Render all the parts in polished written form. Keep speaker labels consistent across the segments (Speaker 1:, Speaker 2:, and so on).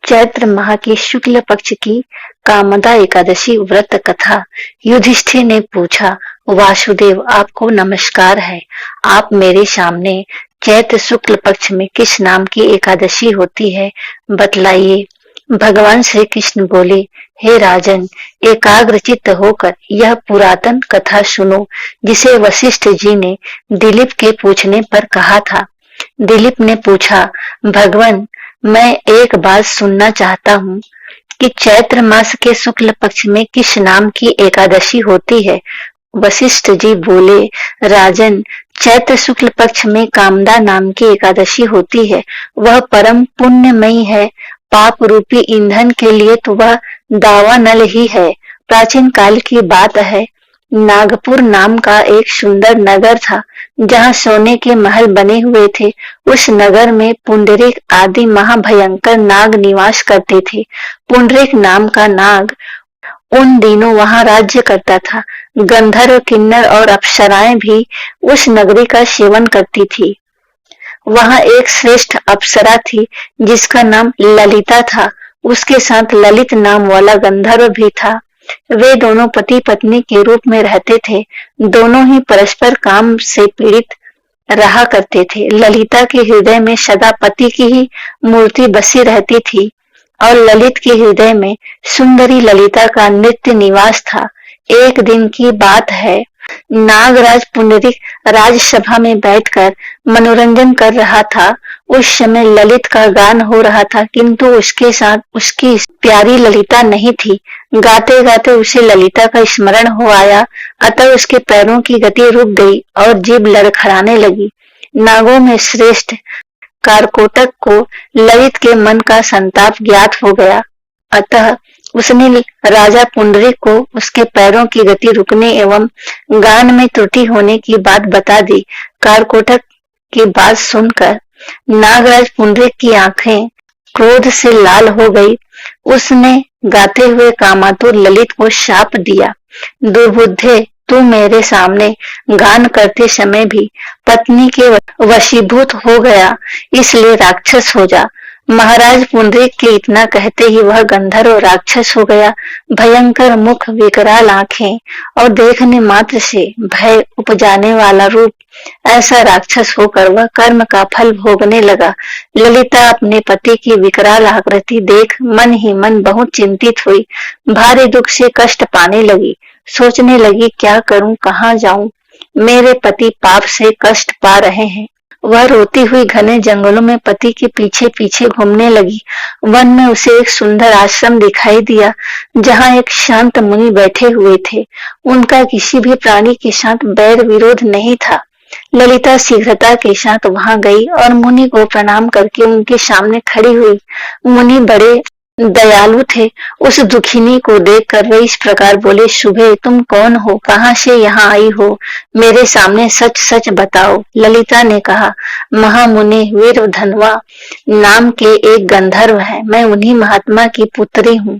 Speaker 1: चैत्र माह की शुक्ल पक्ष की कामदा एकादशी व्रत कथा। युधिष्ठिर ने पूछा, वासुदेव आपको नमस्कार है। आप मेरे सामने चैत्र शुक्ल पक्ष में किस नाम की एकादशी होती है, बतलाइए। भगवान श्री कृष्ण बोले, हे राजन, एकाग्रचित्त होकर यह पुरातन कथा सुनो, जिसे वशिष्ठ जी ने दिलीप के पूछने पर कहा था। दिलीप ने पूछा, भगवान, मैं एक बात सुनना चाहता हूँ कि चैत्र मास के शुक्ल पक्ष में किस नाम की एकादशी होती है। वशिष्ठ जी बोले, राजन, चैत्र शुक्ल पक्ष में कामदा नाम की एकादशी होती है। वह परम पुण्यमयी है। पाप रूपी ईंधन के लिए तो वह दावानल ही है। प्राचीन काल की बात है, नागपुर नाम का एक सुंदर नगर था, जहाँ सोने के महल बने हुए थे। उस नगर में पुंडरीक आदि महाभयंकर नाग निवास करते थे। पुंडरीक नाम का नाग उन दिनों वहां राज्य करता था। गंधर्व, किन्नर और अप्सराएं भी उस नगरी का सेवन करती थी। वहां एक श्रेष्ठ अप्सरा थी जिसका नाम ललिता था। उसके साथ ललित नाम वाला गंधर्व भी था। वे दोनों पति पत्नी के रूप में रहते थे। दोनों ही परस्पर काम से पीड़ित रहा करते थे। ललिता के हृदय में सदा पति की ही मूर्ति बसी रहती थी और ललित के हृदय में सुंदरी ललिता का नित्य निवास था। एक दिन की बात है, नागराज पुंडरीक राजसभा में बैठकर मनोरंजन कर रहा था। उस समय ललित का गान हो रहा था, किंतु उसके साथ उसकी प्यारी ललिता नहीं थी। गाते गाते उसे ललिता का स्मरण हो आया, अतः उसके पैरों की गति रुक गई और जीभ लड़खड़ाने लगी। नागों में श्रेष्ठ कारकोटक को ललित के मन का संताप ज्ञात हो गया, अतः उसने राजा पुंडरीक को उसके पैरों की गति रुकने एवं गान में त्रुटि होने की बात बता दी। कारकोटक की बात सुनकर नागराज पुंडरीक की आंखें क्रोध से लाल हो गई। उसने गाते हुए कामातुर ललित को शाप दिया, दुर्बुद्धे, तू मेरे सामने गान करते समय भी पत्नी के वशीभूत हो गया, इसलिए राक्षस हो जा। महाराज पुंडरीक के इतना कहते ही वह गंधर्व राक्षस हो गया। भयंकर मुख, विकराल आंखें और देखने मात्र से भय उपजाने वाला रूप, ऐसा राक्षस होकर वह कर्म का फल भोगने लगा। ललिता अपने पति की विकराल आकृति देख मन ही मन बहुत चिंतित हुई। भारी दुख से कष्ट पाने लगी। सोचने लगी, क्या करूं, कहाँ जाऊं, मेरे पति पाप से कष्ट पा रहे हैं। वह रोती हुई घने जंगलों में पति के पीछे पीछे घूमने लगी। वन में उसे एक सुंदर आश्रम दिखाई दिया, जहाँ एक शांत मुनि बैठे हुए थे। उनका किसी भी प्राणी के साथ बैर विरोध नहीं था। ललिता शीघ्रता के साथ वहां गई और मुनि को प्रणाम करके उनके सामने खड़ी हुई। मुनि बड़े दयालु थे। उस दुखिनी को देखकर वे इस प्रकार बोले, शुभे, तुम कौन हो, कहाँ से यहाँ आई हो, मेरे सामने सच सच बताओ। ललिता ने कहा, महामुनि, वीर धनवा नाम के एक गंधर्व है। मैं उन्हीं महात्मा की पुत्री हूँ।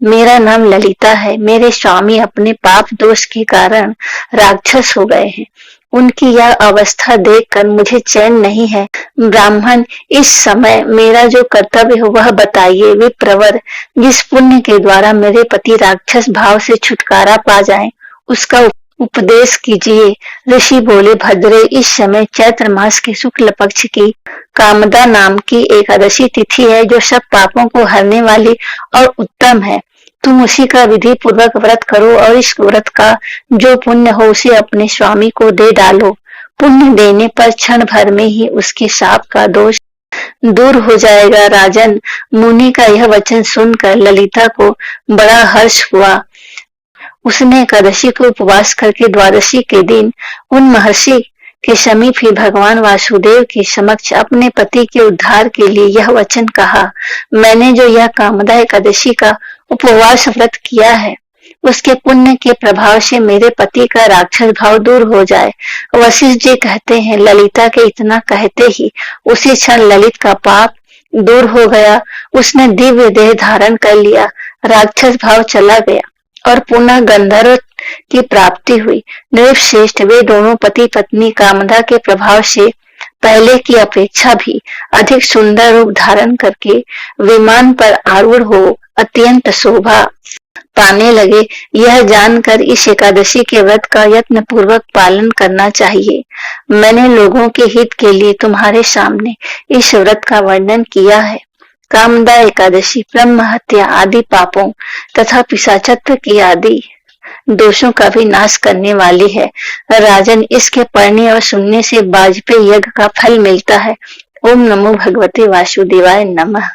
Speaker 1: मेरा नाम ललिता है। मेरे स्वामी अपने पाप दोष के कारण राक्षस हो गए हैं। उनकी यह अवस्था देखकर मुझे चैन नहीं है। ब्राह्मण, इस समय मेरा जो कर्तव्य है वह बताइए। विप्रवर, जिस पुण्य के द्वारा मेरे पति राक्षस भाव से छुटकारा पा जाएं, उसका उपदेश कीजिए। ऋषि बोले, भद्रे, इस समय चैत्र मास के शुक्ल पक्ष की कामदा नाम की एकादशी तिथि है, जो सब पापों को हरने वाली और उत्तम है। तुम उसी का विधि पूर्वक व्रत करो और इस व्रत का जो पुण्य हो उसे अपने स्वामी को दे डालो। पुण्य देने पर क्षण भर में ही उसके शाप का दोष दूर हो जाएगा। राजन, मुनि का यह वचन सुनकर ललिता को बड़ा हर्ष हुआ। उसने एकादशी को उपवास करके द्वादशी के दिन उन महर्षि के समीप ही भगवान वासुदेव के समक्ष अपने पति के उद्धार के लिए यह वचन कहा, मैंने जो यह कामदा एकादशी का उपवास व्रत किया है, उसके पुण्य के प्रभाव से मेरे पति का राक्षस भाव दूर हो जाए। वशिष्ठ जी कहते हैं, ललिता के इतना कहते ही उसी क्षण ललित का पाप दूर हो गया। उसने दिव्य देह धारण कर लिया, राक्षस भाव चला गया और पुनः गंधर्व की प्राप्ति हुई। नृपश्रेष्ठ, वे दोनों पति पत्नी कामदा के प्रभाव से पहले की अपेक्षा भी अधिक सुंदर रूप धारण करके विमान पर आरूढ़ हो अत्यंत शोभा पाने लगे। यह जानकर इस एकादशी के व्रत का यत्न पूर्वक पालन करना चाहिए। मैंने लोगों के हित के लिए तुम्हारे सामने इस व्रत का वर्णन किया है। कामदा एकादशी ब्रह्म हत्या आदि पापों तथा पिशाचत्व की आदि दोषों का भी नाश करने वाली है। राजन, इसके पढ़ने और सुनने से वाजपेयी यज्ञ का फल मिलता है। ओम नमो भगवते वासुदेवाय नमः।